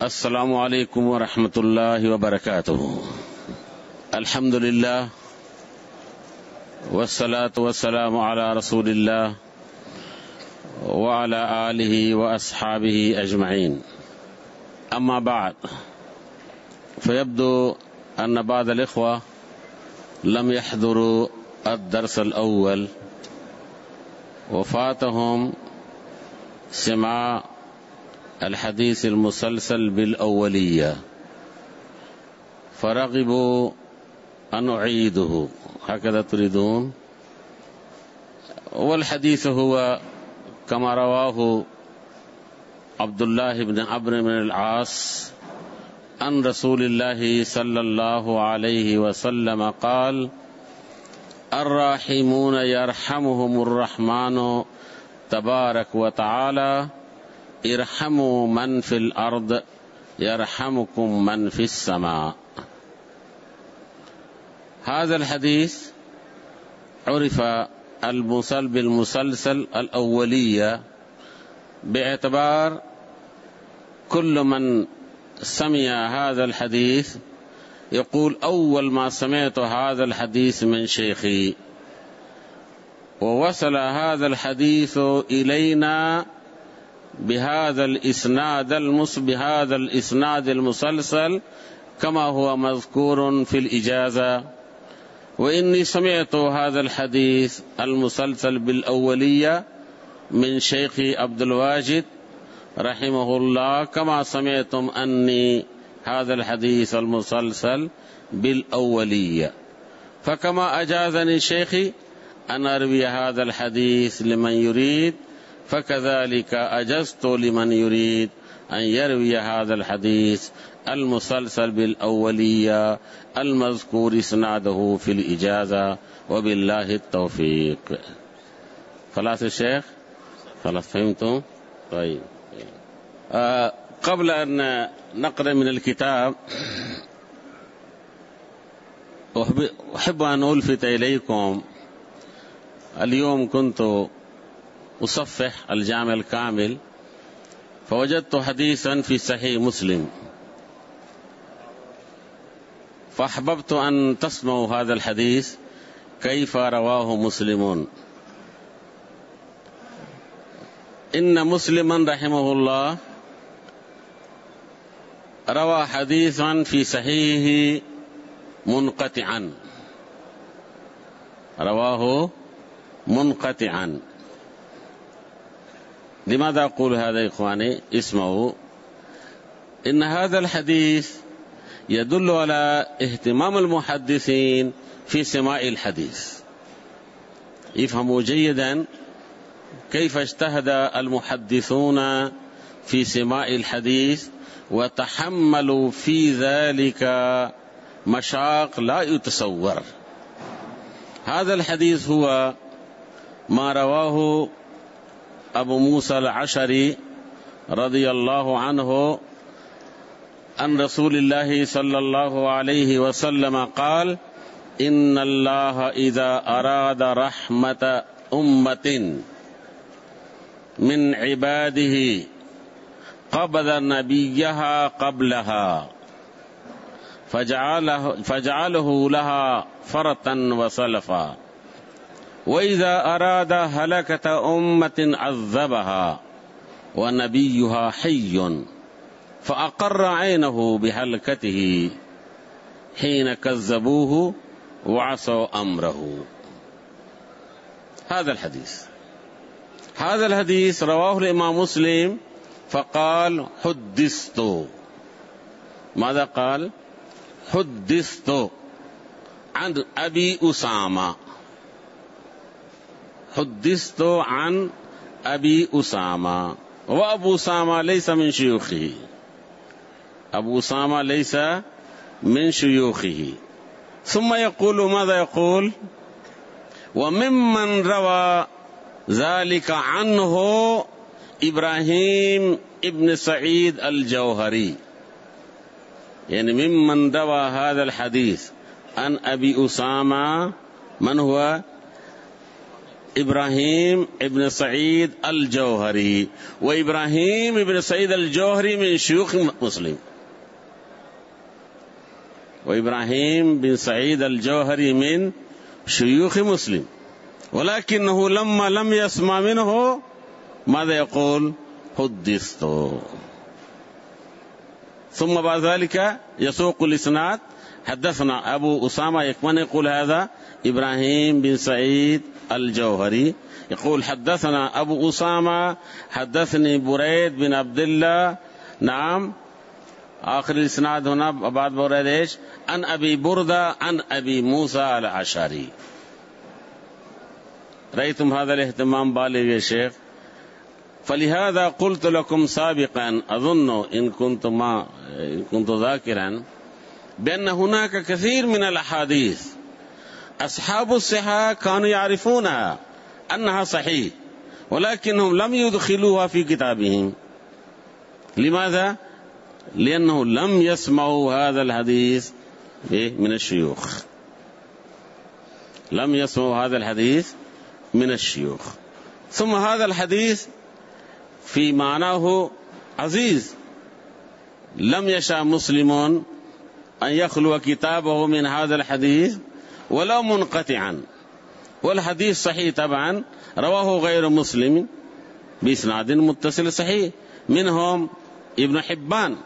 अस्सलामु अलैकुम व रहमतुल्लाहि व बरकातुहू। अल्हम्दुलिल्लाह वस्सलातु वस्सलामु अला रसूलिल्लाह व अला आलिहि व अस्हाबिहि अजमईन। अम्मा बाद फयब्दु अन्न बाद अल-इख्वा लम यहदुरु अद-दर्स अल-अव्वल व फातहुम सिमा अल-हदीस अल-मुसलसल बिल-अव्वलिया फरग़िबू अन उईदुहु हकज़ा तुरीदून। वल हदीस हुवा कमा रवाहु अब्दुल्लाह इब्न अम्र बिन अल-आस अन रसूलिल्लाहि सल्लल्लाहु अलैहि वसल्लम क़ाल अर्राहिमून यरहमुहुमुर रहमानु तबारक व तआला इरहमु मन फिल अर्द यरहमुकुम मन फिस समा। हाज़ल हदीस उरिफ़ अल-मुसल बिल-मुसलसल अल-अव्वलिया बिएतबार कुल्ल मन समिया हाज़ल हदीस यक़ूल अव्वल मा समिअतु हाज़ल हदीस मिन शेखी व वसल हाज़ल हदीस इलैना बिहाज़ल इस्नाद अल-मुसलसल कमा हुवा मज़कूरुन फिल इजाज़ा व इन्नी समिअतु हाज़ल हदीस अल-मुसलसल बिल-अव्वलिया मिन शेखी अब्दुल वाजिद रहिमहुल्लाह कमा समिअतुम अन्नी हाज़ल हदीस अल-मुसलसल बिल-अव्वलिया फकमा अजाज़नी शेखी अन अरवी हाज़ल हदीस लिमन युरीद फकज़ालिक अजज़तु लिमन युरीद अन यरवी हाज़ल हदीस अल-मुसलसल बिल-अव्वलिया अल-मज़कूर इस्नादुहु फिल इजाज़ा व बिल्लाहि तौफ़ीक़। खलास शेख, खलास फ़हमतुम? तय्यब। قبل أن نقرأ من الكتاب أحب أن ألفت إليكم اليوم كنت أصفح الجامع الكامل فوجدت حديثا في صحيح مسلم فأحببت أن تسمعوا هذا الحديث كيف رواه مسلمون. إن مسلما رحمه الله روى حديثا في صحيحه منقطعا، رواه منقطعا. لماذا أقول هذا يا إخواني؟ اسمعوا. إن هذا الحديث يدل على اهتمام المحدثين في سماع الحديث. افهموا جيدا كيف اجتهد المحدثون في سماع الحديث وتحملوا في ذلك مشاق لا يتصور. هذا الحديث هو ما رواه أبو موسى الأشعري رضي الله عنه عن رسول الله صلى الله عليه وسلم قال إن الله إذا أراد رحمة أمة من عباده قبض نبيها قبلها فجعله لها فرطا وسلفا وإذا أراد هلكة أمة عذبها ونبيها حي فأقر عينه بهلكته حين كذبوه وعصوا أمره. هذا الحديث رواه الإمام مسلم فقال حدثت. ماذا قال؟ حدثت عن أبي أسامة، حدثت عن أبي أسامة، وأبو أسامة ليس من شيوخه، أبو أسامة ليس من شيوخه. ثم يقول ماذا يقول؟ وممن روى ذلك عنه إبراهيم ابن سعيد الجوهري، يعني ممن روى هذا الحديث عن أبي أسامة من هو؟ إبراهيم ابن سعيد الجوهري، وإبراهيم ابن سعيد الجوهري من شيوخ مسلم، وإبراهيم بن سعيد الجوهري من شيوخ مسلم، ولكنه لما لم يسمع منه ماذا يقول؟ حدثت. ثم بعد ذلك يسوق الإسناد، حدثنا أبو أسامة، يكمن يقول هذا إبراهيم بن سعيد الجوهري، يقول حدثنا أبو أسامة حدثني بريد بن عبد الله، نعم، آخر الإسناد هنا بعد بريد إيش؟ عن أبي بردة عن أبي موسى الأشعري. رأيتم هذا الاهتمام بالغ يا شيخ؟ فلهذا قلت لكم سابقا، أظن إن كنت ذاكرا، بأن هناك كثير من الأحاديث أصحاب الصحة كانوا يعرفونها أنها صحيح، ولكنهم لم يدخلوها في كتابهم. لماذا؟ لأنه لم يسمعوا هذا الحديث من الشيوخ، لم يسمعوا هذا الحديث من الشيوخ. ثم هذا الحديث في معناه عزيز، لم يشاء مسلم أن يخلو كتابه من هذا الحديث ولو منقطعا، والحديث صحيح طبعا، رواه غير مسلم بإسناد متصل صحيح، منهم ابن حبان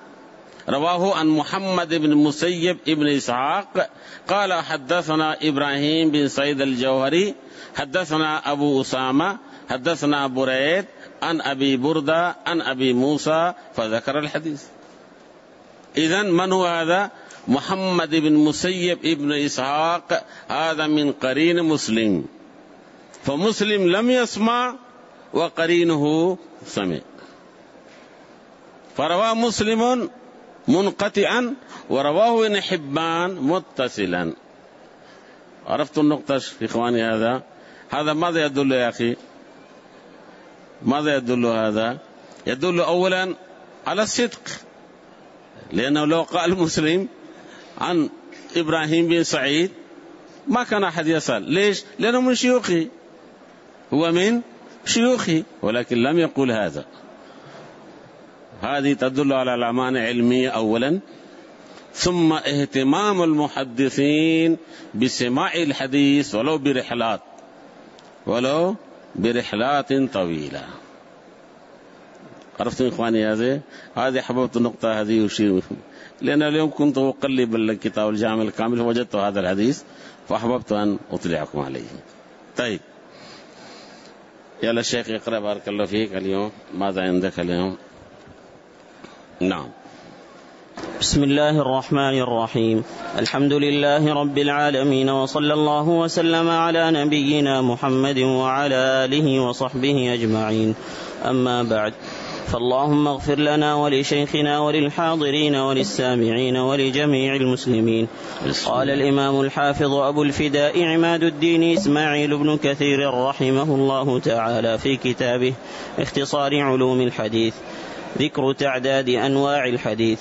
رواه عن محمد بن مسيب ابن إسحاق قال حدثنا إبراهيم بن سعيد الجوهري حدثنا أبو أسامة حدثنا بريد عن أبي بردة عن أبي موسى، فذكر الحديث. إذن من هو هذا؟ محمد بن مسيب ابن إسحاق، هذا من قرين مسلم، فمسلم لم يسمع وقرينه سمع، فرواه مسلم منقطعا ورواه ابن حبان متصلا. عرفت النقطة في إخواني؟ هذا ماذا يدل يا أخي؟ ماذا يدل هذا؟ يدل أولا على الصدق، لأنه لو قال مسلم عن إبراهيم بن سعيد ما كان أحد يسأل. ليش؟ لأنه من شيوخه، هو من شيوخه، ولكن لم يقول هذا. هذه تدل على الأمانة العلمية أولا، ثم اهتمام المحدثين بسماع الحديث ولو برحلات طويلة. عرفتم إخواني؟ هذه حببت النقطة هذه وشيء، لأن اليوم كنت أقلب الكتاب الجامع الكامل فوجدت هذا الحديث فأحببت أن أطلعكم عليه. طيب يلا الشيخ اقرأ بارك الله فيك. اليوم ماذا عندك اليوم؟ نعم. بسم الله الرحمن الرحيم. الحمد لله رب العالمين، وصلى الله وسلم على نبينا محمد وعلى آله وصحبه أجمعين. أما بعد، فاللهم اغفر لنا ولشيخنا وللحاضرين وللسامعين ولجميع المسلمين. قال الإمام الحافظ أبو الفداء عماد الدين إسماعيل بن كثير رحمه الله تعالى في كتابه اختصار علوم الحديث ذكر تعداد أنواع الحديث: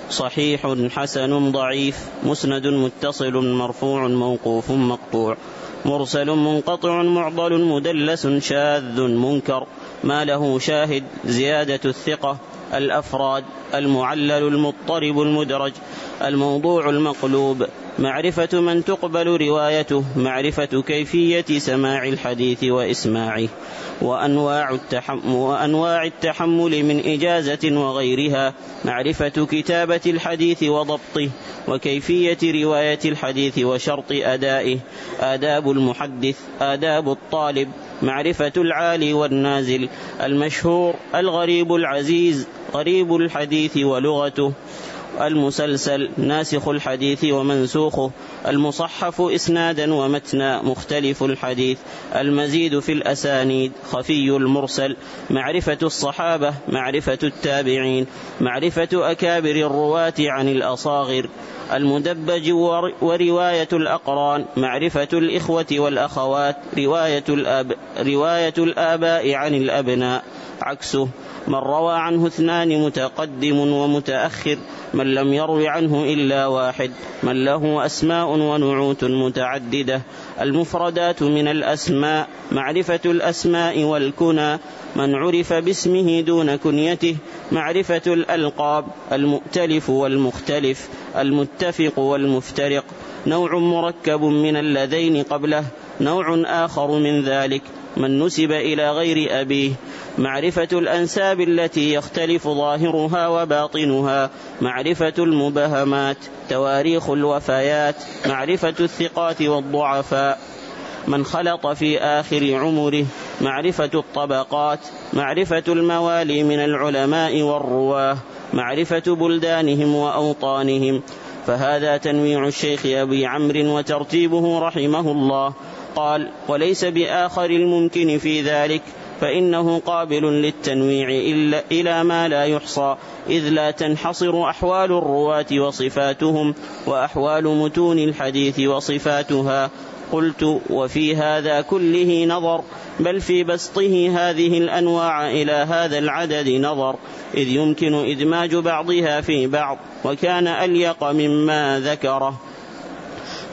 صحيح، حسن، ضعيف، مسند، متصل، مرفوع، موقوف، مقطوع، مرسل، منقطع، معضل، مدلس، شاذ، منكر، ما له شاهد، زيادة الثقة، الأفراد، المعلل، المضطرب، المدرج، الموضوع، المقلوب، معرفة من تقبل روايته، معرفة كيفية سماع الحديث وإسماعه، وأنواع التحمل من إجازة وغيرها، معرفة كتابة الحديث وضبطه وكيفية رواية الحديث وشرط أدائه، آداب المحدث، آداب الطالب، معرفة العالي والنازل، المشهور، الغريب، العزيز، غريب الحديث ولغته، المسلسل، ناسخ الحديث ومنسوخه، المصحف إسنادا ومتنا، مختلف الحديث، المزيد في الأسانيد، خفي المرسل، معرفة الصحابة، معرفة التابعين، معرفة أكابر الرواة عن الأصاغر، المدبج ورواية الأقران، معرفة الإخوة والأخوات، رواية الآباء عن الأبناء، عكسه من روى عنه 2 متقدم ومتأخر، من لم يروي عنه إلا واحد، من له أسماء ونعوت متعددة. المفردات من الأسماء، معرفة الأسماء والكنى، من عرف باسمه دون كنيته، معرفة الألقاب، المؤتلف والمختلف، المتفق والمفترق، نوع مركب من اللذين قبله، نوع آخر من ذلك، من نسب إلى غير أبيه، معرفة الأنساب التي يختلف ظاهرها وباطنها، معرفة المبهمات، تواريخ الوفيات، معرفة الثقات والضعفاء، من خلط في آخر عمره، معرفة الطبقات، معرفة الموالي من العلماء والرواه، معرفة بلدانهم وأوطانهم. فهذا تنويع الشيخ أبي عمرو وترتيبه رحمه الله. قال: وليس بآخر الممكن في ذلك، فإنه قابل للتنويع إلى ما لا يحصى، إذ لا تنحصر أحوال الرواة وصفاتهم وأحوال متون الحديث وصفاتها. قلت: وفي هذا كله نظر، بل في بسطه هذه الأنواع إلى هذا العدد نظر، إذ يمكن إدماج بعضها في بعض، وكان أليق مما ذكره.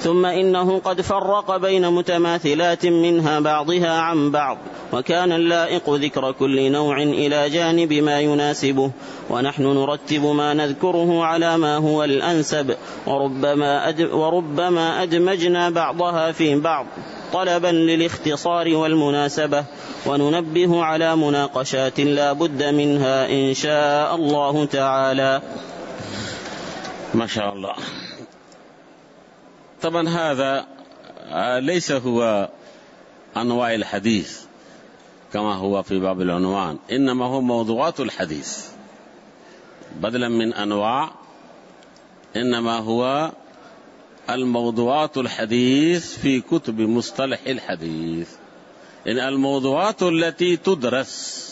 ثم إنه قد فرق بين متماثلات منها بعضها عن بعض، وكان اللائق ذكر كل نوع إلى جانب ما يناسبه، ونحن نرتب ما نذكره على ما هو الأنسب، وربما أدمجنا بعضها في بعض طلبا للاختصار والمناسبة، وننبه على مناقشات لا بد منها إن شاء الله تعالى. ما شاء الله. طبعا هذا ليس هو أنواع الحديث كما هو في باب العنوان، إنما هو موضوعات الحديث بدلا من أنواع، إنما هو الموضوعات الحديث في كتب مصطلح الحديث، إن الموضوعات التي تدرس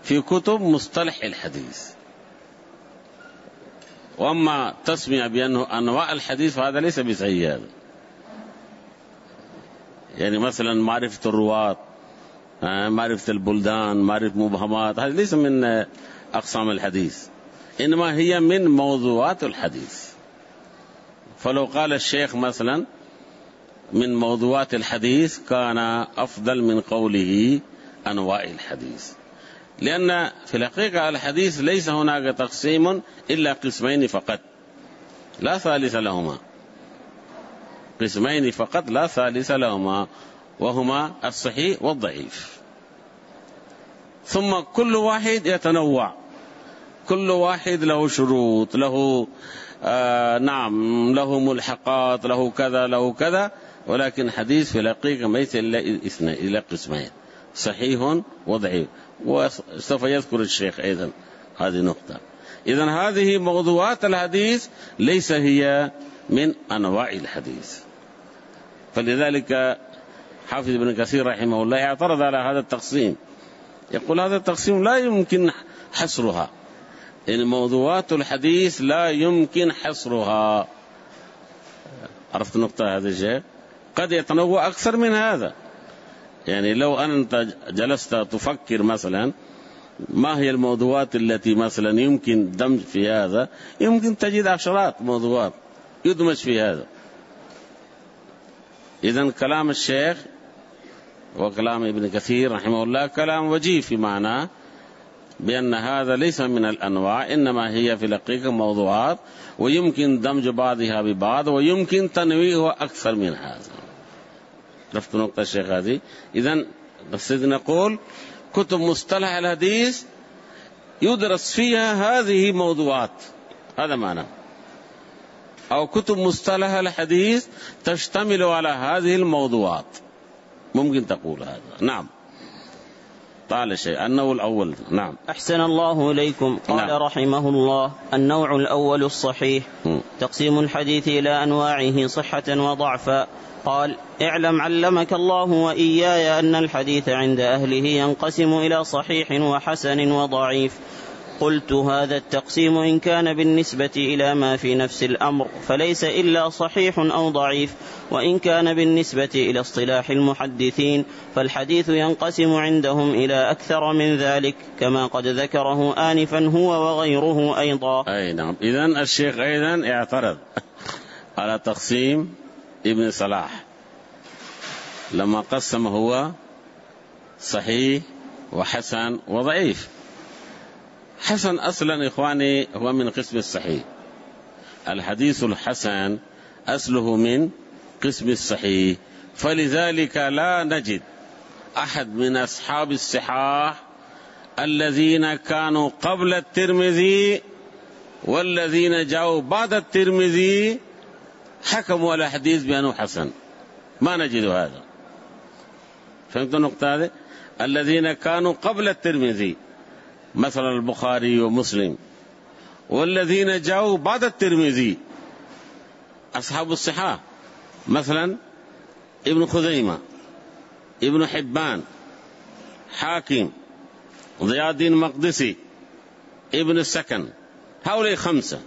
في كتب مصطلح الحديث. وأما تسمية بأنه أنواع الحديث فهذا ليس بصحيح هذا. يعني مثلا معرفة الرواة، معرفة البلدان، معرفة مبهمات، هذا ليس من أقسام الحديث، إنما هي من موضوعات الحديث. فلو قال الشيخ مثلا من موضوعات الحديث كان أفضل من قوله أنواع الحديث، لأن في الحقيقة الحديث ليس هناك تقسيم إلا قسمين فقط لا ثالث لهما، قسمين فقط لا ثالث لهما، وهما الصحيح والضعيف. ثم كل واحد يتنوع، كل واحد له شروط، له له ملحقات، له كذا له كذا، ولكن حديث في الحقيقة ليس إلا قسمين، صحيح وضعيف. وسوف يذكر الشيخ أيضا هذه نقطة. إذن هذه موضوعات الحديث ليس هي من أنواع الحديث. فلذلك حافظ ابن كثير رحمه الله اعترض على هذا التقسيم، يقول هذا التقسيم لا يمكن حصرها، إن موضوعات الحديث لا يمكن حصرها. عرفت النقطة هذه الشيء؟ قد يتنوع أكثر من هذا. يعني لو أنت جلست تفكر مثلا ما هي الموضوعات التي مثلا يمكن دمج في هذا، يمكن تجد عشرات موضوعات يدمج في هذا. إذن كلام الشيخ وكلام ابن كثير رحمه الله كلام وجيه في معناه بأن هذا ليس من الأنواع، إنما هي في الحقيقة موضوعات، ويمكن دمج بعضها ببعض، ويمكن تنويعها أكثر من هذا. عرفت نقطة الشيخ هذه؟ إذن بس نقول كتب مصطلح الحديث يدرس فيها هذه موضوعات، هذا معنى، أو كتب مصطلح الحديث تشتمل على هذه الموضوعات، ممكن تقول هذا. نعم. طال شيء. النوع الأول. نعم. أحسن الله إليكم. قال نعم. رحمه الله: النوع الأول الصحيح. تقسيم الحديث إلى أنواعه صحة وضعفا. قال: اعلم علمك الله وإياي أن الحديث عند أهله ينقسم إلى صحيح وحسن وضعيف. قلت هذا التقسيم إن كان بالنسبة إلى ما في نفس الأمر فليس إلا صحيح أو ضعيف، وإن كان بالنسبة إلى اصطلاح المحدثين فالحديث ينقسم عندهم إلى أكثر من ذلك كما قد ذكره آنفا هو وغيره أيضا. أي نعم. إذن الشيخ أيضا اعترض على تقسيم ابن صلاح لما قسم هو صحيح وحسن وضعيف. حسن أصلا إخواني هو من قسم الصحيح، الحديث الحسن أصله من قسم الصحيح، فلذلك لا نجد أحد من أصحاب الصحاح الذين كانوا قبل الترمذي والذين جاءوا بعد الترمذي حكموا على الحديث بأنه حسن، ما نجد هذا. فهمت النقطة هذه؟ الذين كانوا قبل الترمذي مثلا البخاري ومسلم، والذين جاءوا بعد الترمذي أصحاب الصحاح مثلا ابن خزيمة، ابن حبان، حاكم، ضياء الدين المقدسي، ابن السكن، هؤلاء خمسة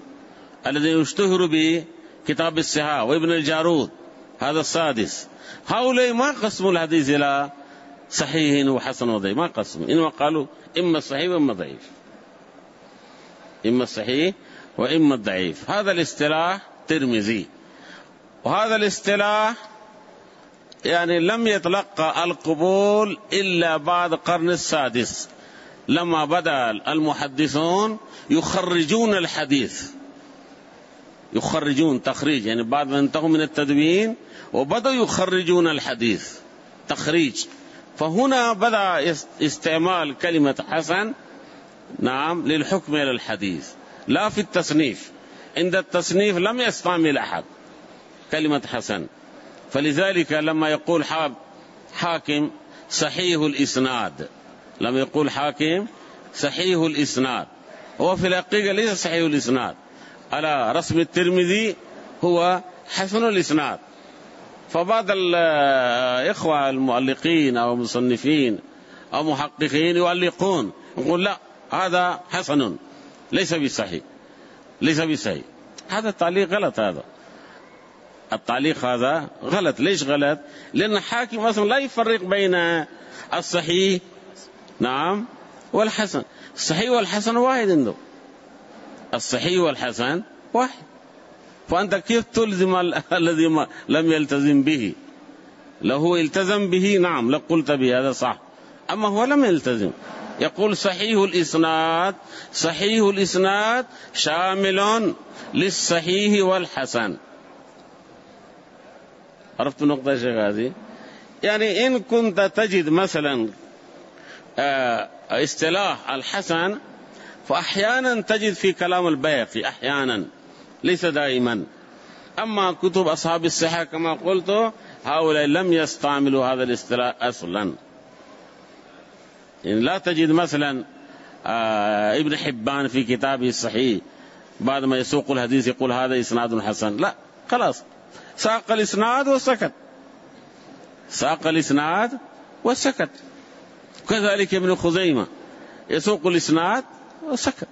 الذين اشتهروا بكتاب الصحاح، وابن الجارود هذا السادس. هؤلاء ما قسموا الحديث إلى صحيح وحسن وضعيف، ما قسموا، إنما قالوا إما الصحيح وإما الضعيف، إما الصحيح وإما الضعيف. هذا الاصطلاح ترمذي، وهذا الاصطلاح يعني لم يتلقى القبول إلا بعد القرن السادس لما بدأ المحدثون يخرجون الحديث، يخرجون تخريج، يعني بعد ما انتهوا من التدوين وبدأوا يخرجون الحديث تخريج، فهنا بدأ استعمال كلمة حسن نعم للحكم على الحديث، لا في التصنيف. عند التصنيف لم يستعمل أحد كلمة حسن، فلذلك لما يقول حاكم صحيح الإسناد، لما يقول حاكم صحيح الإسناد، هو في الحقيقة ليس صحيح الإسناد، على رسم الترمذي هو حسن الإسناد. فبعض الإخوة المؤلقين أو المصنفين أو محققين يؤلقون يقول لا هذا حسن ليس بصحيح، ليس بصحيح. هذا التعليق غلط، هذا التعليق هذا غلط. ليش غلط؟ لأن الحاكم أصلا لا يفرق بين الصحيح نعم والحسن. الصحيح والحسن واحد عنده، الصحيح والحسن واحد. فأنت كيف تلزم الذي لم يلتزم به؟ لو هو التزم به نعم لقلت به هذا صح، أما هو لم يلتزم. يقول صحيح الإسناد، صحيح الإسناد شامل للصحيح والحسن. عرفت النقطة يا شيخ هذه؟ يعني إن كنت تجد مثلا اصطلاح الحسن فأحيانا تجد في كلام البيهقي، أحيانا ليس دائما. أما كتب أصحاب الصحة كما قلت هؤلاء لم يستعملوا هذا الاصطلاح أصلا. يعني لا تجد مثلا ابن حبان في كتابه الصحيح بعد ما يسوق الحديث يقول هذا إسناد حسن، لا، خلاص ساق الإسناد وسكت، ساق الإسناد وسكت. كذلك ابن خزيمة يسوق الإسناد وسكت.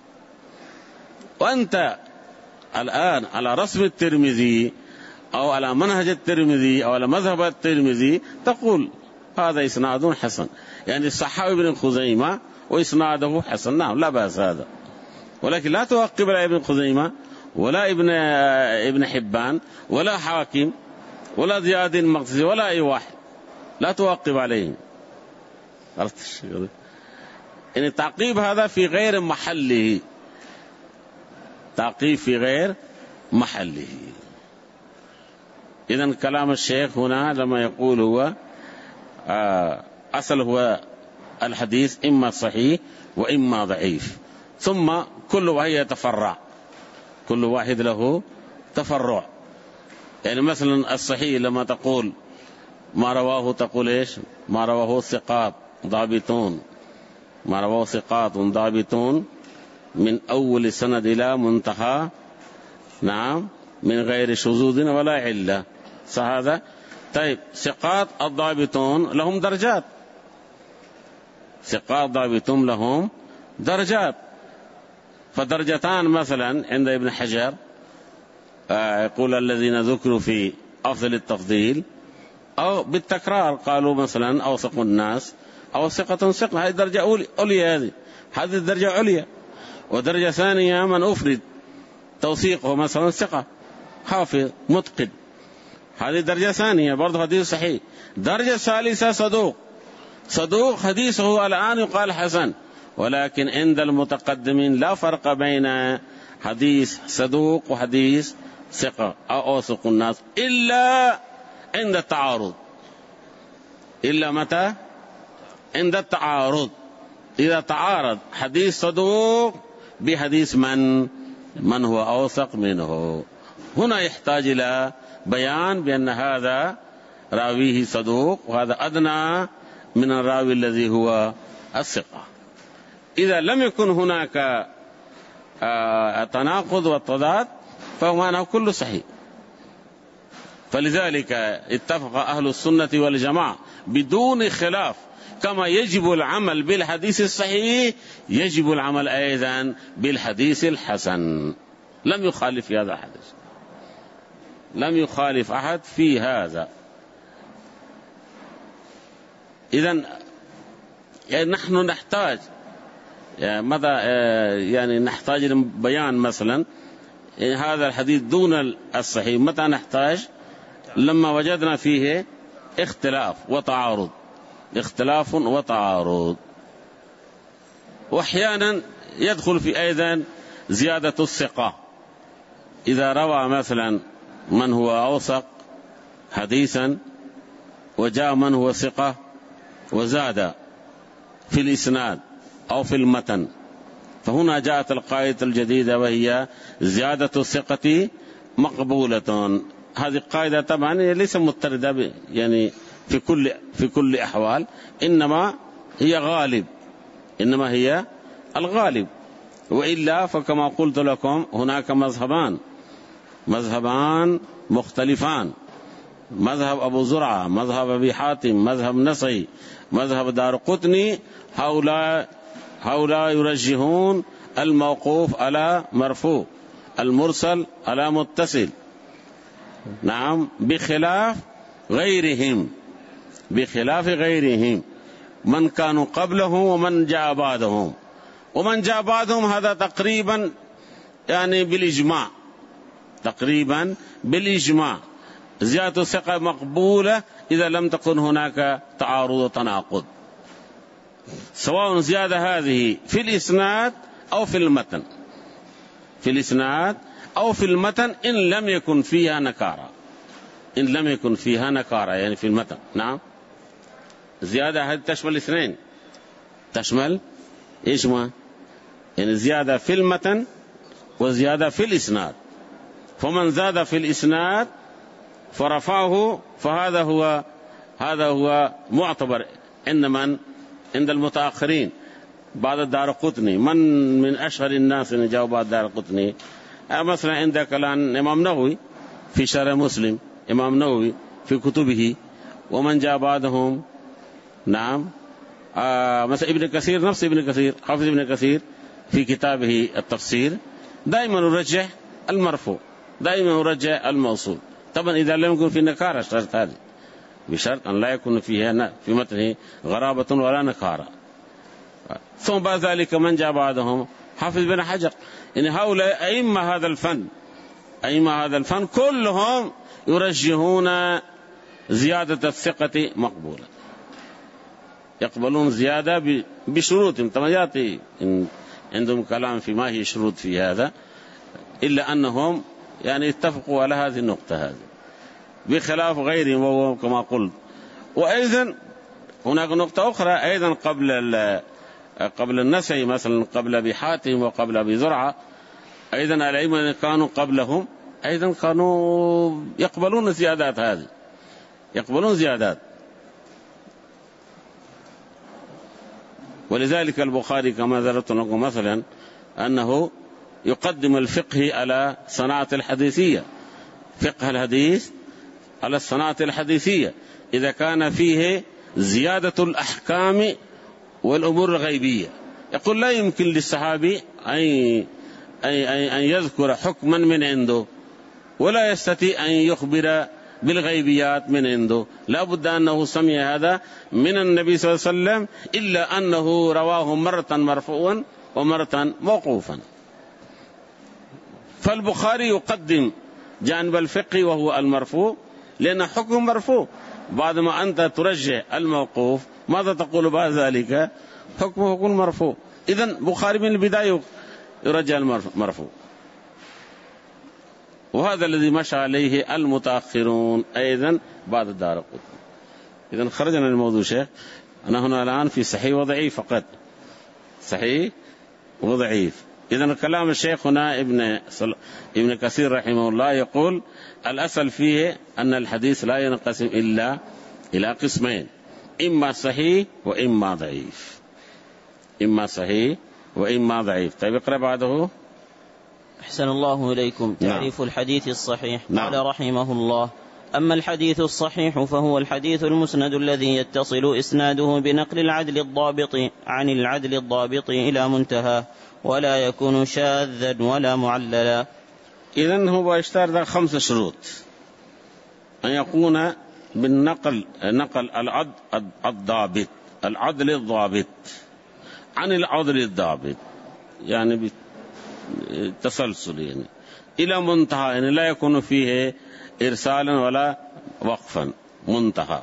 وأنت الآن على رسم الترمذي أو على منهج الترمذي أو على مذهب الترمذي تقول هذا إسناد حسن، يعني الصحابي ابن خزيمة وإسناده حسن، نعم لا بأس هذا. ولكن لا توقف على ابن خزيمة ولا ابن حبان ولا حاكم ولا ضياء الدين المقدسي ولا أي واحد، لا توقف عليهم. عرفت الشيء؟ يعني التعقيب هذا في غير محله، تعقيب في غير محله. إذن كلام الشيخ هنا لما يقول هو أصل هو الحديث إما صحيح وإما ضعيف، ثم كل واحد يتفرع، كل واحد له تفرع. يعني مثلا الصحيح لما تقول ما رواه تقول إيش؟ ما رواه ثقات ضابطون، ما رواه ثقات ضابطون من أول سند إلى منتهى نعم من غير شذوذ ولا علة، صح هذا؟ طيب ثقات الضابطون لهم درجات، ثقات ضابطون لهم درجات. فدرجتان مثلا عند ابن حجر يقول الذين ذكروا في أفضل التفضيل أو بالتكرار قالوا مثلا أوثق الناس أو ثقة ثقة، هذه درجة عليا، هذه الدرجة عليا. ودرجة ثانية من أفرد توثيقه مثلا ثقة حافظ متقن، هذه درجة ثانية برضه حديث صحيح. درجة ثالثة صدوق حديثه الآن يقال حسن، ولكن عند المتقدمين لا فرق بين حديث صدوق وحديث ثقة أو أوثق الناس إلا عند التعارض. إلا متى؟ عند التعارض، إذا تعارض حديث صدوق بحديث من هو أوثق منه، هنا يحتاج إلى بيان بأن هذا راويه صدوق وهذا أدنى من الراوي الذي هو الثقة. إذا لم يكن هناك تناقض والتضاد فهو معناه كله صحيح. فلذلك اتفق أهل السنة والجماعة بدون خلاف كما يجب العمل بالحديث الصحيح يجب العمل أيضا بالحديث الحسن. لم يخالف في هذا الحديث، لم يخالف أحد في هذا. إذن يعني نحن نحتاج يعني نحتاج لبيان مثلا هذا الحديث دون الصحيح. متى نحتاج؟ لما وجدنا فيه اختلاف وتعارض، اختلاف وتعارض. واحيانا يدخل في أيضا زيادة الثقة، إذا روى مثلا من هو أوثق حديثا وجاء من هو ثقة وزاد في الإسناد أو في المتن، فهنا جاءت القاعدة الجديدة وهي زيادة الثقة مقبولة. هذه القاعدة طبعا ليس مضطردة يعني في كل أحوال، إنما هي غالب، إنما هي الغالب. وإلا فكما قلت لكم هناك مذهبان مختلفان، مذهب أبو زرعة، مذهب أبي حاتم، مذهب نسعي، مذهب دارقطني. هؤلاء يرجحون الموقوف على مرفوع، المرسل على متصل. نعم، بخلاف غيرهم من كانوا قبله ومن جاء بعدهم. ومن جاء بعدهم هذا تقريبا يعني بالإجماع زيادة الثقة مقبولة إذا لم تكن هناك تعارض وتناقض، سواء زيادة هذه في الإسناد أو في المتن، إن لم يكن فيها نكارة، يعني في المتن. نعم، زيادة هذه تشمل الاثنين، تشمل إيش ما يعني زيادة في المتن وزيادة في الإسناد. فمن زاد في الإسناد فرفعه فهذا هو معتبر عند المتأخرين بعد الدارقطني. من أشهر الناس اللي جاءوا بعد الدارقطني مثلا عندك الآن إمام نووي في شرح مسلم، إمام نووي في كتبه، ومن جاء بعدهم. نعم، مثلا ابن كثير، نفس ابن كثير، حافظ ابن كثير في كتابه التفسير دائما يرجح المرفوع، دائما يرجح الموصول. طبعا إذا لم يكن في نكارة، شرط هذه بشرط أن لا يكون فيها في متنه غرابة ولا نكارة. ثم بعد ذلك من جاء بعدهم حافظ بن حجر. إن هؤلاء أئمة هذا الفن كلهم يرجحون زيادة الثقة مقبولة، يقبلون زيادة بشروط. طبعا يأتي عندهم كلام في ما هي شروط في هذا، إلا أنهم يعني اتفقوا على هذه النقطة هذه بخلاف غيرهم، وهو كما قلت. وأيضا هناك نقطة أخرى أيضا قبل النسعي، مثلا قبل أبي حاتم وقبل أبي زرعة، أيضا الأئمة كانوا قبلهم أيضا كانوا يقبلون الزيادات هذه، يقبلون زيادات. ولذلك البخاري كما ذكرت لكم مثلا أنه يقدم الفقه على صناعة الحديثية، فقه الحديث على الصناعة الحديثية إذا كان فيه زيادة الأحكام والأمور الغيبية. يقول لا يمكن للصحابي أن أن يذكر حكما من عنده، ولا يستطيع أن يخبر بالغيبيات من عنده، لا بد أنه سمع هذا من النبي صلى الله عليه وسلم، إلا أنه رواه مرة مرفوعا ومرة موقوفا. فالبخاري يقدم جانب الفقه وهو المرفوع، لأن حكم مرفوع. بعد ما أنت ترجع الموقوف ماذا تقول بعد ذلك؟ حكمه حكم مرفوع. إذن بخاري من البداية يرجع المرفوع، وهذا الذي مشى عليه المتأخرون أيضا بعد الدارقطني. إذن خرجنا من الموضوع شيخ. أنا هنا الآن في صحيح وضعيف فقط، صحيح وضعيف. إذن كلام الشيخ هنا ابن كثير رحمه الله يقول الأصل فيه أن الحديث لا ينقسم إلا إلى قسمين، إما صحيح وإما ضعيف، إما صحيح وإما ضعيف. طيب اقرأ بعده. أحسن الله إليكم. تعريف الحديث الصحيح. قال رحمه الله: أما الحديث الصحيح فهو الحديث المسند الذي يتصل إسناده بنقل العدل الضابط عن العدل الضابط إلى منتهى، ولا يكون شاذا ولا معللا. إذن هو يشترط 5 شروط: أن يكون بالنقل الضابط، العدل الضابط عن العدل الضابط، يعني بالتسلسل يعني إلى منتهى، يعني لا يكون فيه إرسالا ولا وقفا، منتهى.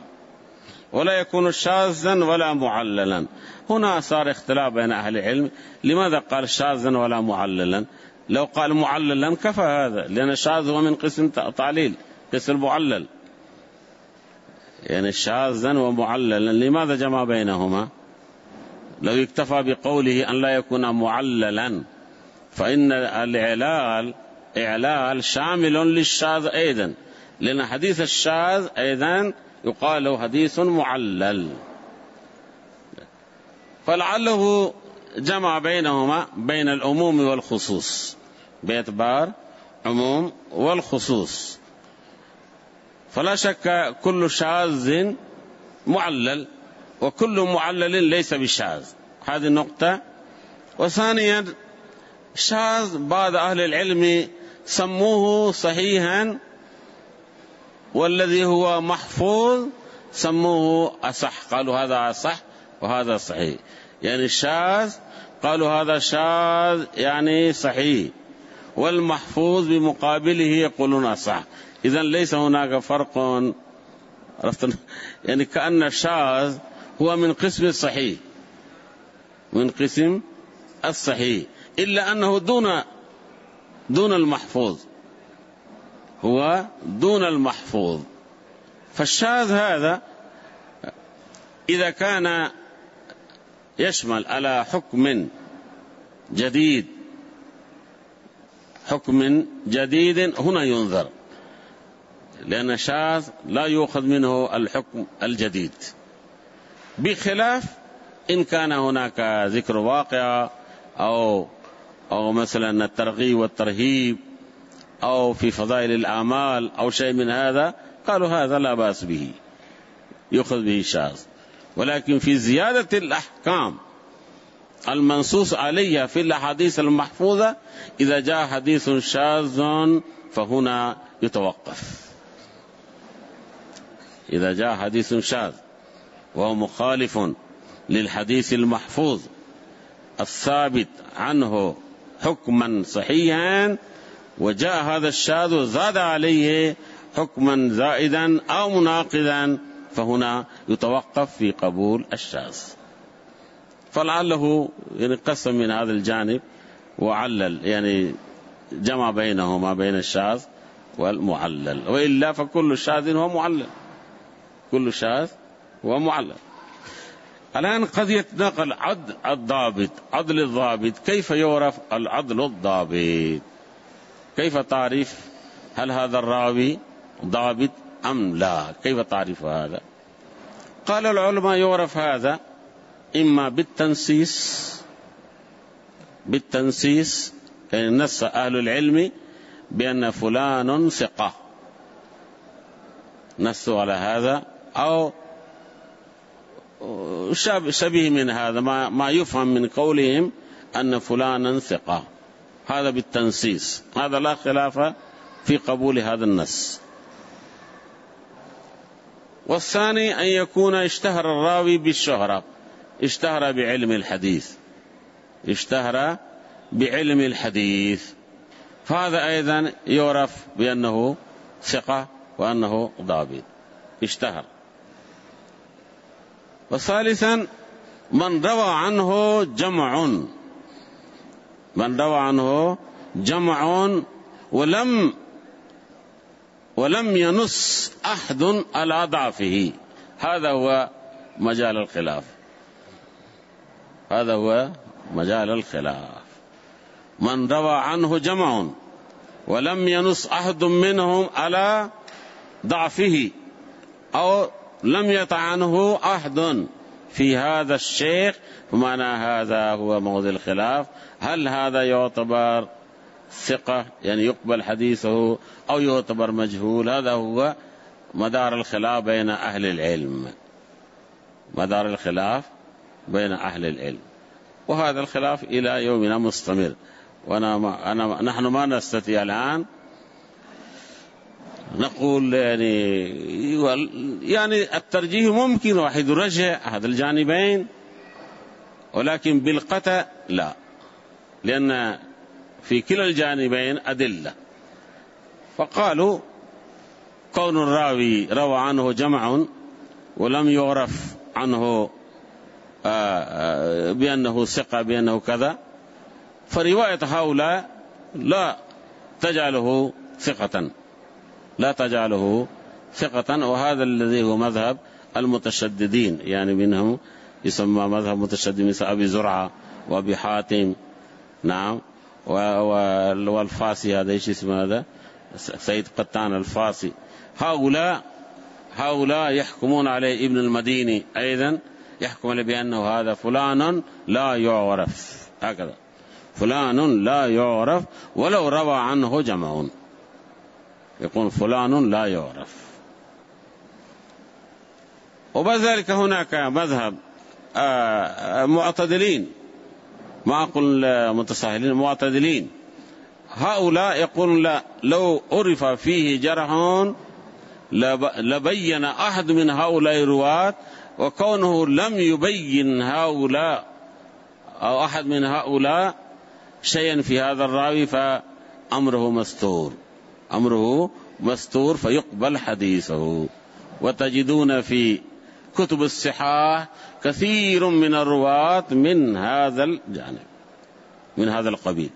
ولا يكون شاذا ولا معللا. هنا صار اختلاف بين أهل العلم، لماذا قال شاذا ولا معللا؟ لو قال معللا كفى هذا، لأن الشاذ هو من قسم تعليل، قسم المعلل، يعني شاذا ومعللا. لماذا جمع بينهما؟ لو يكتفى بقوله أن لا يكون معللا، فإن الإعلال شامل للشاذ أيضا، لأن حديث الشاذ أيضا يقال له حديث معلل. فلعله جمع بينهما بين العموم والخصوص باعتبار عموم والخصوص. فلا شك كل شاذ معلل، وكل معلل ليس بشاذ، هذه النقطة. وثانيا شاذ بعض أهل العلم سموه صحيحا، والذي هو محفوظ سموه أصح، قالوا هذا أصح وهذا صحيح. يعني الشاذ قالوا هذا شاذ يعني صحيح، والمحفوظ بمقابله يقولون أصح. إذن ليس هناك فرق، يعني كأن الشاذ هو من قسم الصحيح، من قسم الصحيح، إلا أنه دون المحفوظ، هو دون المحفوظ. فالشاذ هذا إذا كان يشمل على حكم جديد هنا ينظر، لأن الشاذ لا يؤخذ منه الحكم الجديد، بخلاف إن كان هناك ذكر واقع أو مثلا الترغيب والترهيب أو في فضائل الأعمال أو شيء من هذا، قالوا هذا لا بأس به، يؤخذ به شاذ. ولكن في زيادة الأحكام المنصوص عليها في الأحاديث المحفوظة، إذا جاء حديث شاذ فهنا يتوقف. إذا جاء حديث شاذ وهو مخالف للحديث المحفوظ الثابت عنه حكما صحيحا، وجاء هذا الشاذ وزاد عليه حكما زائدا أو مناقضا، فهنا يتوقف في قبول الشاذ. فلعله يعني قسم من هذا الجانب وعلل، يعني جمع بينهما بين الشاذ والمعلل، وإلا فكل شاذ هو معلل، كل شاذ هو معلل. الآن قضية نقل عدل الضابط، كيف يعرف العدل الضابط؟ كيف تعرف هل هذا الراوي ضابط أم لا؟ كيف تعرف هذا؟ قال العلماء يعرف هذا إما بالتنسيس، يعني نص أهل العلم بأن فلان ثقة، نصوا على هذا، أو شبيه من هذا ما يفهم من قولهم أن فلانا ثقة، هذا بالتنصيص، هذا لا خلاف في قبول هذا النص. والثاني أن يكون اشتهر الراوي بالشهرة، اشتهر بعلم الحديث، اشتهر بعلم الحديث، فهذا أيضا يعرف بأنه ثقة وأنه ضابط، اشتهر. وثالثا من روى عنه جمع، من روى عنه جمع ولم ينص أحد على ضعفه، هذا هو مجال الخلاف، هذا هو مجال الخلاف. من روى عنه جمع ولم ينص أحد منهم على ضعفه، أو لم يطعنه أحد في هذا الشيخ، فمعنى هذا هو موضع الخلاف، هل هذا يعتبر ثقة يعني يقبل حديثه أو يعتبر مجهول؟ هذا هو مدار الخلاف بين أهل العلم، مدار الخلاف بين أهل العلم، وهذا الخلاف إلى يومنا مستمر. نحن ما نستطيع الآن نقول يعني الترجيح ممكن، واحد يرجح أحد الجانبين، ولكن بالقطع لا، لأن في كلا الجانبين أدلة. فقالوا كون الراوي روى عنه جمع ولم يعرف عنه بأنه ثقة بأنه كذا، فرواية هؤلاء لا تجعله ثقة، لا تجعله ثقة. وهذا الذي هو مذهب المتشددين، يعني منهم يسمى مذهب متشدد، مثل أبي زرعة وأبي حاتم، نعم، والفاسي، هذا ايش اسمه، هذا سيد قطان الفاسي. هؤلاء يحكمون عليه. ابن المديني أيضا يحكم عليه بأنه هذا فلان لا يعرف، هكذا فلان لا يعرف ولو روى عنه جمع، يقول فلان لا يعرف. وبعد ذلك هناك مذهب معتدلين، ما أقول متساهلين، معتدلين. هؤلاء يقولون لا، لو عرف فيه جرح لبين أحد من هؤلاء الرواة، وكونه لم يبين هؤلاء أو أحد من هؤلاء شيئا في هذا الراوي فأمره مستور، أمره مستور فيقبل حديثه. وتجدون في كتب الصحاح كثير من الرواة من هذا الجانب، من هذا القبيل،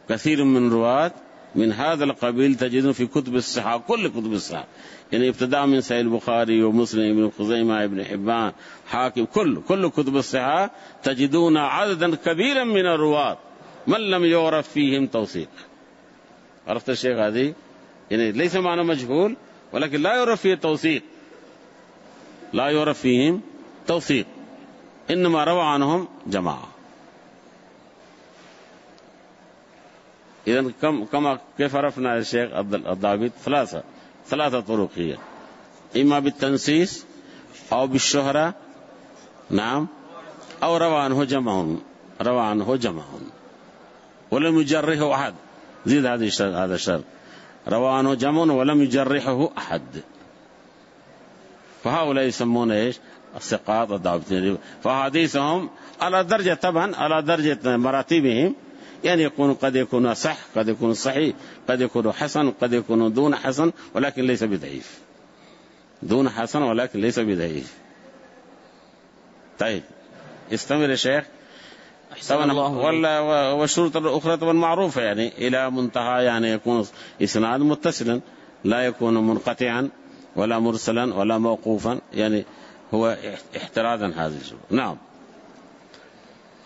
كثير من الرواة من هذا القبيل تجدون في كتب الصحاح، كل كتب الصحاح، يعني ابتداء من سيد البخاري ومسلم ابن خزيمة ابن حبان حاكم، كل كتب الصحاح تجدون عددا كبيرا من الرواة من لم يعرف فيهم توثيق. عرفت الشيخ؟ هذه يعني ليس معنى مجهول، ولكن لا يعرف فيه توثيق، لا يعرف فيهم توثيق، إنما روى عنهم جماعة. إذن كيف عرفنا الشيخ الضابط؟ ثلاثة طرق هي، إما بالتنسيس أو بالشهرة، نعم، أو روى عنه جمع ولم يجرحه أحد. زيد هذا الشرط، روى عنه جمع ولم يجرحه أحد، فهؤلاء يسمون إيش؟ الثقات الضابطين. فحديثهم على درجة، طبعا على درجة مراتبهم، يعني قد يكون صح، قد يكون صحيح، قد يكون حسن، قد يكون دون حسن ولكن ليس بضعيف، دون حسن ولكن ليس بضعيف. طيب استمر يا شيخ. طبعا والشروط الأخرى طبعا معروفة، يعني إلى منتهى، يعني يكون إسناد متصلا، لا يكون منقطعا ولا مرسلا ولا موقوفا، يعني هو احترازا هذه الشروط. نعم.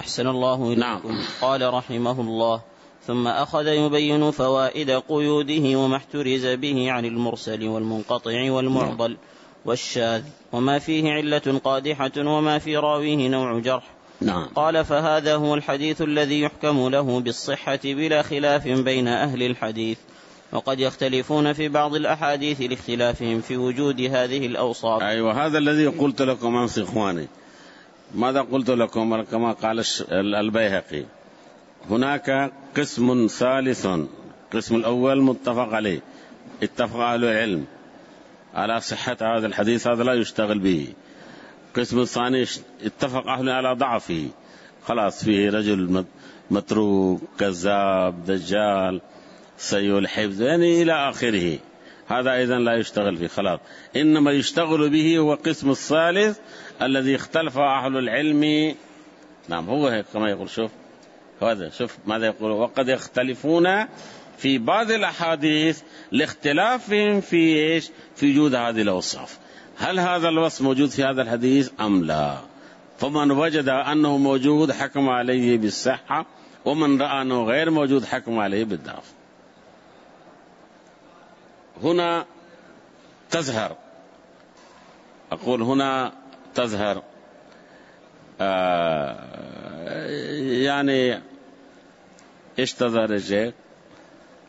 أحسن الله إليكم. نعم. قال رحمه الله: ثم أخذ يبين فوائد قيوده وما احترز به عن المرسل والمنقطع والمعضل والشاذ، وما فيه علة قادحة وما في راويه نوع جرح. نعم. قال: فهذا هو الحديث الذي يحكم له بالصحة بلا خلاف بين أهل الحديث، وقد يختلفون في بعض الأحاديث لاختلافهم في وجود هذه الأوصاف. أيوة، هذا الذي قلت لكم أمس إخواني. ماذا قلت لكم؟ كما قال البيهقي: هناك قسم ثالث. القسم الأول متفق عليه، اتفق أهل العلم على صحة هذا الحديث، هذا لا يشتغل به. القسم الثاني اتفق أهل على ضعفه، خلاص فيه رجل متروك، كذاب، دجال، سيء الحفظ، يعني إلى آخره، هذا أيضا لا يشتغل فيه خلاص. إنما يشتغل به هو قسم الثالث الذي اختلف أهل العلم. نعم هو هيك كما يقول. شوف هذا، شوف ماذا يقول: وقد يختلفون في بعض الأحاديث لاختلافهم في إيش؟ في وجود هذه الأوصاف. هل هذا الوصف موجود في هذا الحديث أم لا؟ فمن وجد أنه موجود حكم عليه بالصحة، ومن رأى أنه غير موجود حكم عليه بالضعف. هنا تظهر، أقول هنا تظهر يعني إيش تظهر يا شيخ؟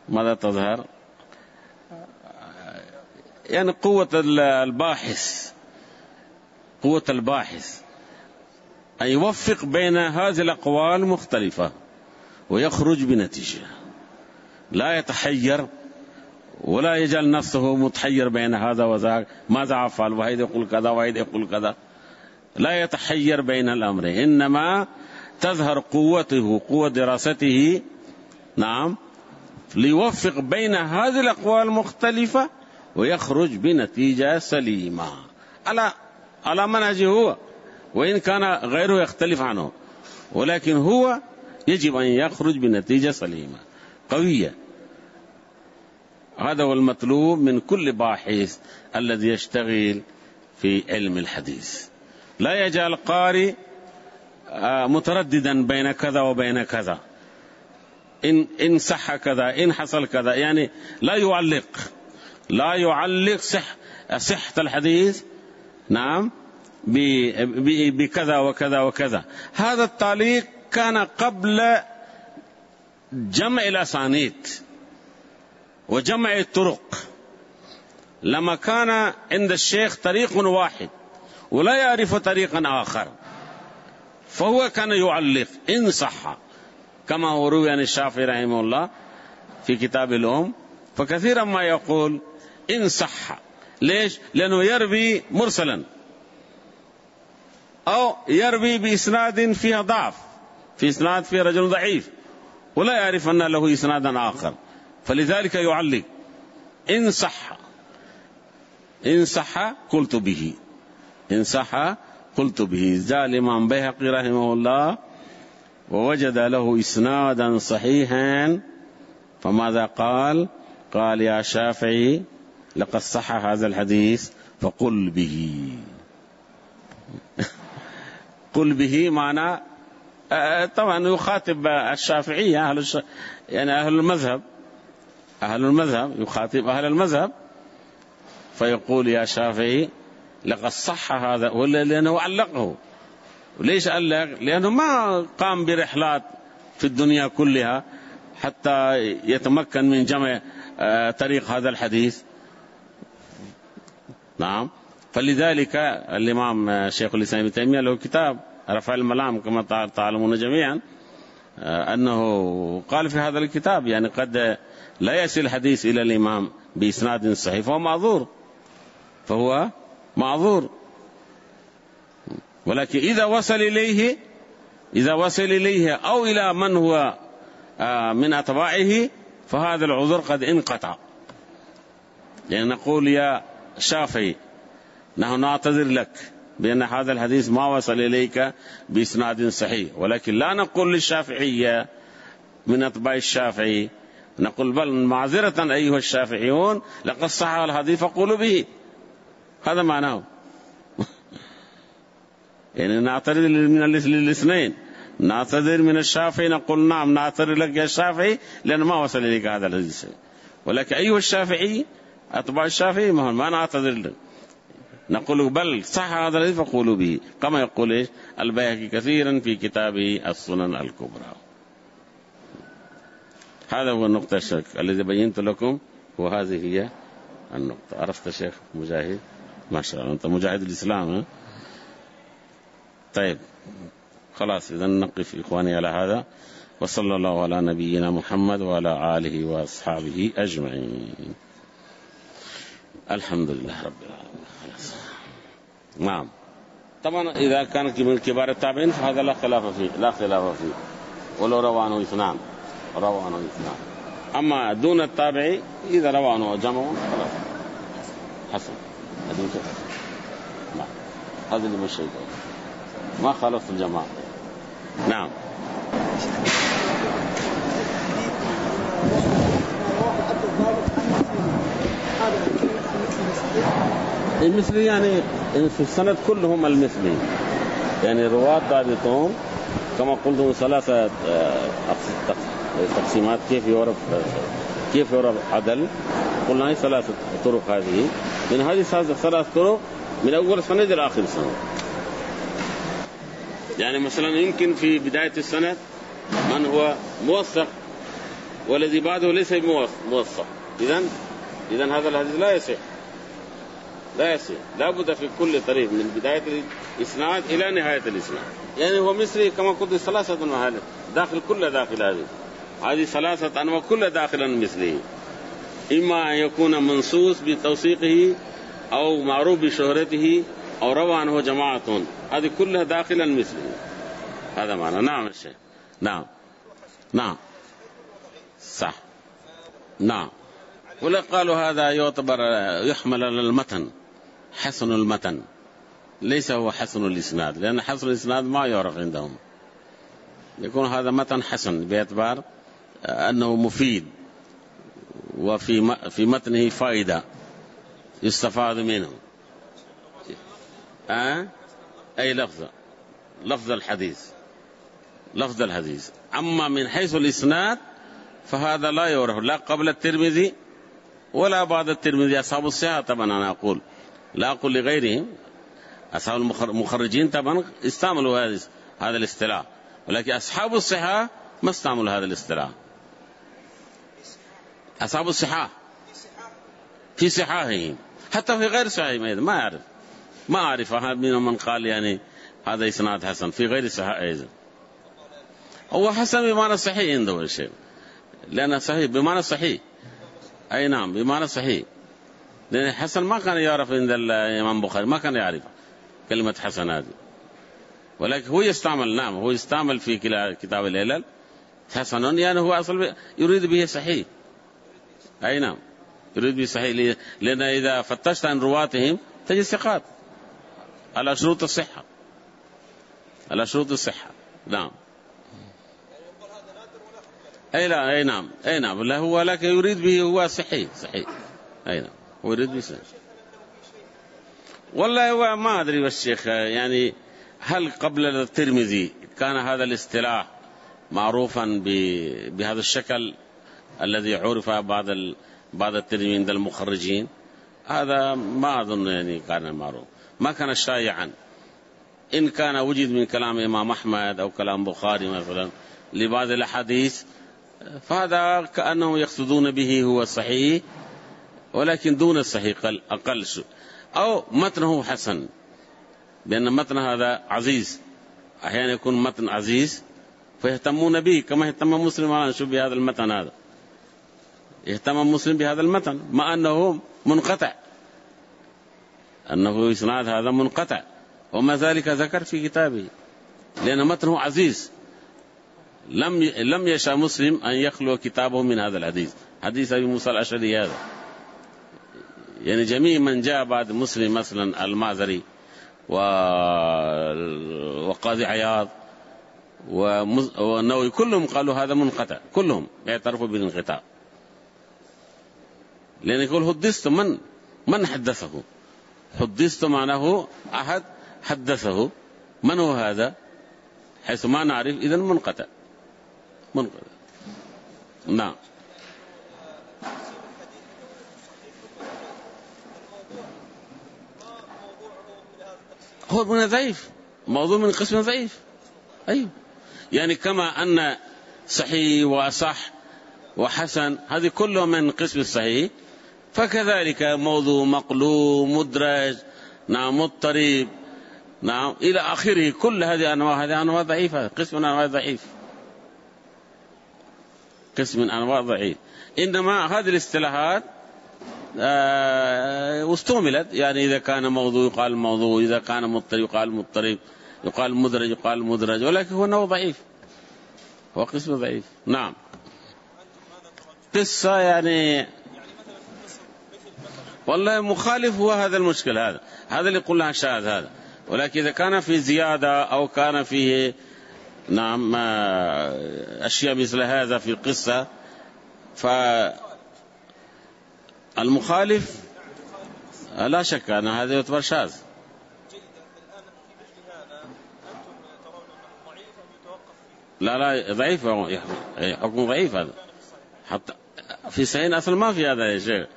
ماذا تظهر؟ يعني قوة الباحث، قوة الباحث أن يوفق بين هذه الأقوال المختلفة ويخرج بنتيجة، لا يتحير ولا يجعل نفسه متحير بين هذا وذاك، ماذا أفعل؟ واحد يقول كذا واحد يقول كذا، لا يتحير بين الأمر، إنما تظهر قوته، قوة دراسته، نعم، ليوفق بين هذه الأقوال المختلفة ويخرج بنتيجة سليمة على منهجه هو، وإن كان غيره يختلف عنه، ولكن هو يجب أن يخرج بنتيجة سليمة قوية. هذا هو المطلوب من كل باحث الذي يشتغل في علم الحديث. لا يجعل قارئ مترددا بين كذا وبين كذا، إن صح كذا، إن حصل كذا، يعني لا يعلق صحة الحديث، نعم، بكذا وكذا وكذا. هذا التعليق كان قبل جمع الأسانيد وجمع الطرق. لما كان عند الشيخ طريق واحد ولا يعرف طريقا آخر، فهو كان يعلق إن صح، كما هو روي عن الشافعي رحمه الله في كتاب الأم، فكثيرا ما يقول إن صح. ليش؟ لأنه يروي مرسلا أو يروي بإسناد فيها ضعف، في إسناد فيه رجل ضعيف ولا يعرف أن له إسنادا آخر، فلذلك يعلق إن صح، إن صح قلت به، إن صح قلت به. جاء الإمام بيهقي رحمه الله ووجد له إسنادا صحيحا، فماذا قال؟ قال: يا شافعي لقد صح هذا الحديث فقل به. قل به معنى طبعا يخاطب الشافعية، يعني أهل المذهب يخاطب أهل المذهب، فيقول: يا شافعي لقد صح هذا، لأنه علقه. ليش علق؟ لأنه ما قام برحلات في الدنيا كلها حتى يتمكن من جمع طريق هذا الحديث، نعم. فلذلك الإمام شيخ الإسلام ابن تيمية له كتاب رفع الملام كما تعلمون جميعا، أنه قال في هذا الكتاب يعني قد لا يصل الحديث إلى الإمام بإسناد صحيح فهو معذور، ولكن إذا وصل إليه أو إلى من هو من أتباعه فهذا العذر قد انقطع. يعني نقول: يا شافعي نحن نعتذر لك بأن هذا الحديث ما وصل إليك بإسناد صحيح، ولكن لا نقول للشافعية من أتباع الشافعي، نقول: بل معذرة أيها الشافعيون لقد صح الحديث فقولوا به. هذا معناه. يعني نعتذر من الاثنين، نعتذر من الشافعي نقول: نعم نعتذر لك يا شافعي لأن ما وصل إليك هذا الحديث، ولكن أيها الشافعي أتباع الشافعي ما نعتذر لك، نقول: بل صح هذا الحديث فقولوا به، كما يقول البيهقي كثيرا في كتابه السنن الكبرى. هذا هو النقطة الشك الذي بينت لكم، وهذه هي النقطة. عرفت شيخ مجاهد؟ ما شاء الله أنت مجاهد الإسلام. طيب خلاص، إذا نقف إخواني على هذا. وصلى الله على نبينا محمد وعلى آله وأصحابه أجمعين. الحمد لله رب العالمين. نعم. طبعا إذا كان من كبار التابعين فهذا لا خلاف فيه ولو روى عنه اثنان. أما دون التابعي إذا روى عنه جمع خلاص حسن. نعم. هذا اللي مش شيء ما خالف الجماعة. نعم. المثلي يعني في السند كلهم المثلي، يعني رواة ضابطهم كما قلت ثلاثة تقسيمات. كيف يعرف عدل؟ قلنا هي ثلاثة طرق. هذه من هذه ثلاث طرق من أول سند إلى آخر سند. يعني مثلا يمكن في بداية السند من هو موثق والذي بعده ليس موثق، إذن هذا الحديث لا يصح. لا بد في كل طريق من بداية الإسناد إلى نهاية الإسناد. يعني هو مثلي كما قلت ثلاثة أنواع داخل هذه ثلاثة أنواع كل داخلا مثله. إما أن يكون منصوص بتوثيقه أو معروف بشهرته أو روى عنه جماعة، هذه كلها داخلا مثله. هذا معنى. نعم الشيخ. نعم صح. نعم. ولا قالوا هذا يعتبر يحمل على المتن، حسن المتن، ليس هو حسن الإسناد، لأن حسن الإسناد ما يعرف عندهم. يكون هذا متن حسن باعتبار أنه مفيد وفي متنه فائدة يستفاد منه. أي لفظ الحديث. أما من حيث الإسناد فهذا لا يعرف لا قبل الترمذي ولا بعد الترمذي. أصحاب الصحة طبعا أنا أقول، لا أقول لغيرهم، أصحاب المخرجين طبعا استعملوا هذا الاصطلاح، ولكن أصحاب الصحة ما استعملوا هذا الاصطلاح. أصحاب الصحة في صحاحهم حتى في غير صحيحهم ما أعرف من قال يعني هذا إسناد حسن في غير صحيح أيضا. هو حسن بمعنى صحيح عنده الشيء، لأنه صحيح بمعنى صحيح. أي نعم بمعنى صحيح، لأن حسن ما كان يعرف عند الإمام بخاري، ما كان يعرف كلمة حسن هذه، ولكن هو يستعمل في كتاب العلل حسن، يعني هو أصل يريد به صحيح. أي نعم يريد به صحيح، لأن إذا فتشت عن رواتهم تجد ثقات على شروط الصحة. نعم. أي نعم لا هو لكن يريد به هو صحيح. أي نعم هو يريد به صحيح. والله هو ما أدري والشيخ، يعني هل قبل الترمذي كان هذا الاصطلاح معروفا بهذا الشكل الذي عرف بعد الترمذي عند المخرجين؟ هذا ما أظن يعني كان معروف، ما كان شائعا. إن كان وجد من كلام إمام أحمد أو كلام بخاري مثلا لبعض الأحاديث فهذا كأنه يقصدون به هو الصحيح، ولكن دون الصحيح أقل شيء، أو متنه حسن، لأن متن هذا عزيز. أحيانا يكون متن عزيز فيهتمون به كما يهتم مسلم على نشوف بهذا المتن. هذا يهتم مسلم بهذا المتن مع أنه منقطع، أنه إسناد هذا منقطع، وما ذلك ذكر في كتابه لأن متنه عزيز. لم يشاء مسلم أن يخلو كتابه من هذا الحديث، حديث أبي موسى الأشعري هذا. يعني جميع من جاء بعد مسلم مثلا المازري وقاضي عياض والنووي كلهم قالوا هذا منقطع، كلهم يعترفوا بالانقطاع، لأن يقول حدثت من حدثه. حدثت معناه أحد حدثه، من هو هذا؟ حيث ما نعرف إذن منقطع. نعم. هو من ضعيف، موضوع من قسم ضعيف. أيوه، يعني كما أن صحيح وصح وحسن هذه كلها من قسم الصحيح، فكذلك موضوع مقلوب مدرج نعم مضطرب نعم إلى آخره، كل هذه أنواع ضعيفة، قسم أنواع ضعيف. قسم من أنواع ضعيف. إنما هذه الاصطلاحات واستعملت، يعني إذا كان موضوع يقال موضوع، إذا كان مضطرب يقال مضطرب، يقال مدرج يقال مدرج، ولكن هو نوع ضعيف، هو قسم ضعيف. نعم. قصة يعني والله مخالف، هو هذا المشكل، هذا اللي قلنا شاذ هذا. ولكن إذا كان في زيادة أو كان فيه نعم أشياء مثل هذا في القصة، فالمخالف لا شك أن هذا يعتبر شاذ. لا ضعيف، حكم ضعيف هذا، حتى في صحيح أصل ما في هذا يا شيخ.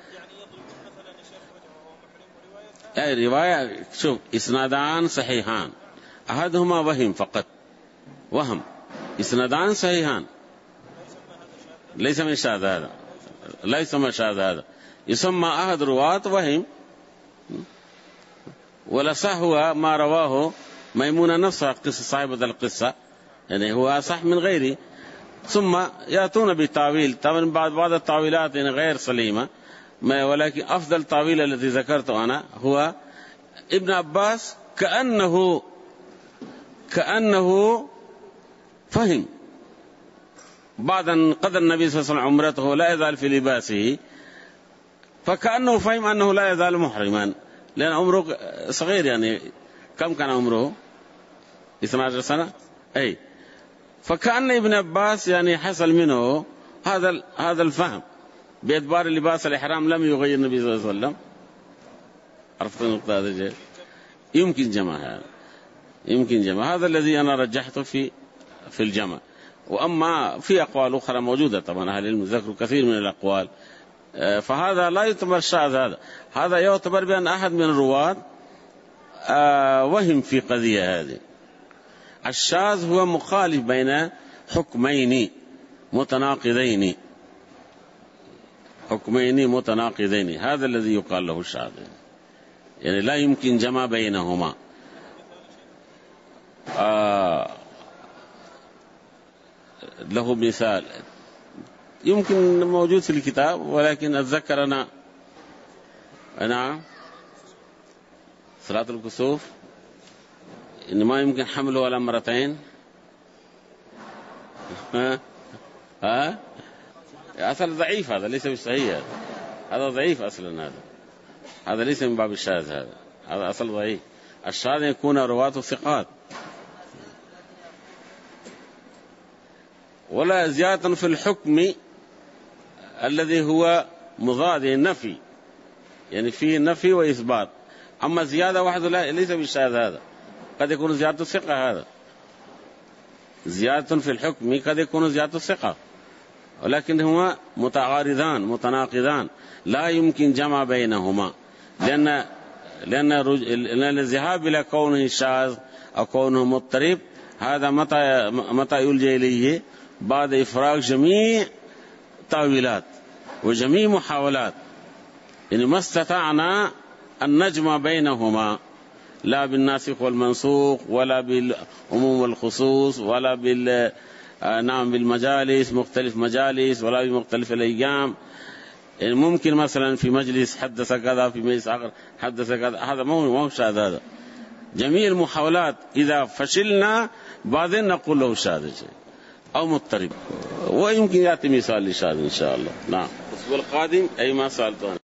أي رواية شوف إسنادان صحيحان، أحدهما وهم فقط، وهم، إسنادان صحيحان، ليس من شاذ هذا، ليس من شاذ هذا، يسمى أحد رواة وهم. ولا صح هو ما رواه ميمونة نفسها قصة صاحبة القصة، يعني هو أصح من غيره. ثم يأتون بتاويل، طبعا بعض التاويلات يعني غير سليمة، ولكن أفضل تاويل الذي ذكرته أنا هو ابن عباس كأنه فهم بعد أن قضى النبي صلى الله عليه وسلم عمرته لا يزال في لباسه، فكأنه فهم أنه لا يزال محرما، لأن عمره صغير، يعني كم كان عمره؟ 12 سنة. أي فكأن ابن عباس يعني حصل منه هذا الفهم باعتبار لباس الإحرام لم يغير النبي صلى الله عليه وسلم. عرفت النقطة هذه؟ يمكن جمع هذا الذي أنا رجحته في الجمع. وأما في أقوال أخرى موجودة، طبعا أهل العلم ذكروا كثير من الأقوال، فهذا لا يعتبر شاذ، هذا يعتبر بأن أحد من الرواة وهم في قضية هذه. الشاذ هو مخالف بين حكمين متناقضين، هذا الذي يقال له الشاذ، يعني لا يمكن جمع بينهما. له مثال يمكن موجود في الكتاب، ولكن أتذكر أنا صلاة الكسوف إن ما يمكن حمله على مرتين. أصل ضعيف، هذا ليس بالصحيح، هذا ضعيف أصلا، هذا ليس من باب الشاذ، هذا أصل ضعيف. الشاذ يكون رواة ثقات. ولا زيادة في الحكم الذي هو مضاد النفي، يعني فيه نفي وإثبات. أما زيادة وحده ليس بالشاذ، هذا قد يكون زيادة الثقة، هذا زيادة في الحكم قد يكون زيادة الثقة، ولكن هما متعارضان متناقضان، لا يمكن جمع بينهما، لأن الذهاب إلى كونه شاذ أو كونه مضطرب هذا متى يلجأ إليه؟ بعد إفراغ جميع تاويلات وجميع محاولات، يعني ما استطعنا أن نجمع بينهما، لا بالناسخ والمنسوخ، ولا بالعموم والخصوص، ولا بالمجالس مختلف مجالس، ولا بمختلف الأيام. يعني ممكن مثلا في مجلس حدث كذا، في مجلس آخر حدث كذا، هذا ما هو شاذ. هذا جميع المحاولات إذا فشلنا بعدين نقول له شاذ أو مضطرب. ويمكن يأتي مثال لشاذ إن شاء الله. نعم. الأسبوع القادم أي ما سألته